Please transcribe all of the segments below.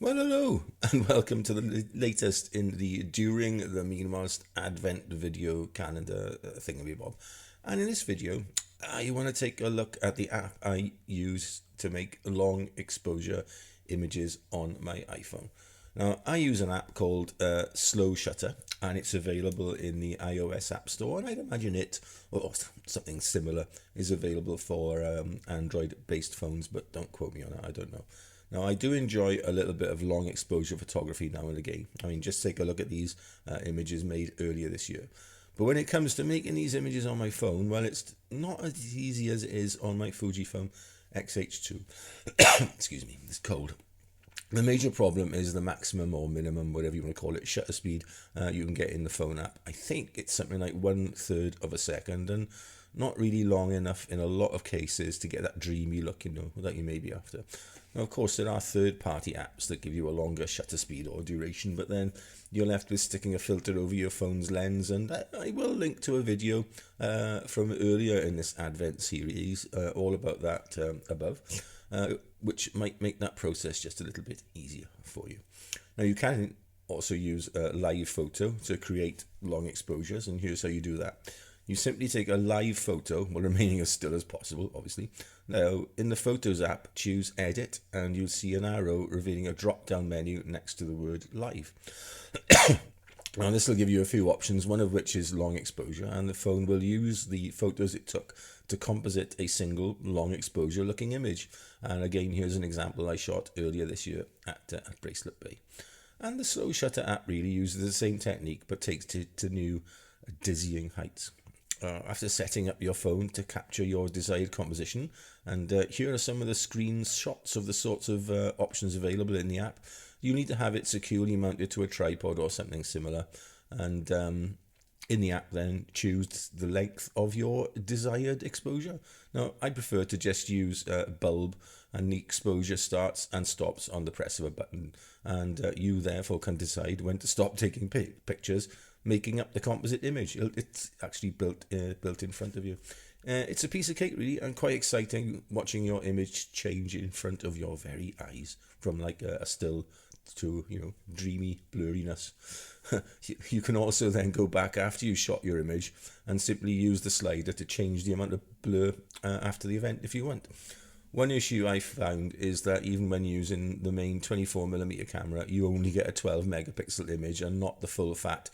Well, hello, and welcome to the latest in the During the Meanwhilest Advent video calendar thingamabob. And in this video, I want to take a look at the app I use to make long exposure images on my iPhone. Now, I use an app called Slow Shutter, and it's available in the iOS App Store, and I'd imagine it, or something similar, is available for Android-based phones, but don't quote me on it, I don't know. Now, I do enjoy a little bit of long exposure photography now and again. I mean, just take a look at these images made earlier this year. But when it comes to making these images on my phone, well, it's not as easy as it is on my Fujifilm X-H2. Excuse me, it's cold. The major problem is the maximum or minimum, whatever you want to call it, shutter speed you can get in the phone app. I think it's something like 1/3 of a second, and not really long enough in a lot of cases to get that dreamy look, that you may be after. Now, of course, there are third-party apps that give you a longer shutter speed or duration, but then you're left with sticking a filter over your phone's lens, and I will link to a video from earlier in this Advent series, all about that above, which might make that process just a little bit easier for you. Now, you can also use live photo to create long exposures, and here's how you do that. You simply take a live photo, while remaining as still as possible, obviously. Now, in the Photos app, choose Edit, and you'll see an arrow revealing a drop-down menu next to the word Live. Now, this will give you a few options, one of which is long exposure, and the phone will use the photos it took to composite a single long exposure looking image. And again, here's an example I shot earlier this year at Bracelet Bay. And the Slow Shutter app really uses the same technique, but takes it to new dizzying heights. After setting up your phone to capture your desired composition, and here are some of the screenshots of the sorts of options available in the app. You need to have it securely mounted to a tripod or something similar, and in the app then choose the length of your desired exposure. Now, I prefer to just use bulb, and the exposure starts and stops on the press of a button, and you therefore can decide when to stop taking pictures, making up the composite image. It's actually built in front of you. It's a piece of cake, really, and quite exciting watching your image change in front of your very eyes from like a still to dreamy blurriness. You can also then go back after you shot your image and simply use the slider to change the amount of blur after the event if you want. One issue I found is that even when using the main 24mm camera, you only get a 12 megapixel image and not the full fat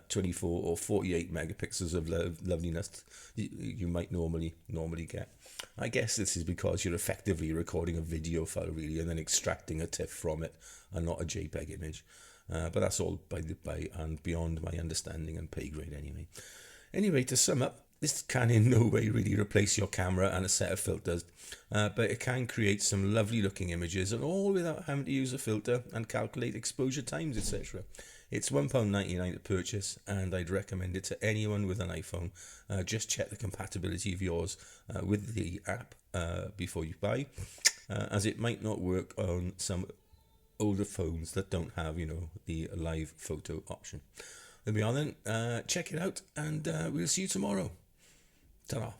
24 or 48 megapixels of loveliness you might normally get. I guess this is because you're effectively recording a video file, really, and then extracting a TIFF from it and not a JPEG image. But that's all by and beyond my understanding and pay grade Anyway, to sum up, this can in no way really replace your camera and a set of filters, but it can create some lovely looking images, and all without having to use a filter and calculate exposure times, etc. It's £1.99 to purchase, and I'd recommend it to anyone with an iPhone. Just check the compatibility of yours with the app before you buy, as it might not work on some older phones that don't have, the live photo option. There we are then. Check it out, and we'll see you tomorrow. Ta-ra.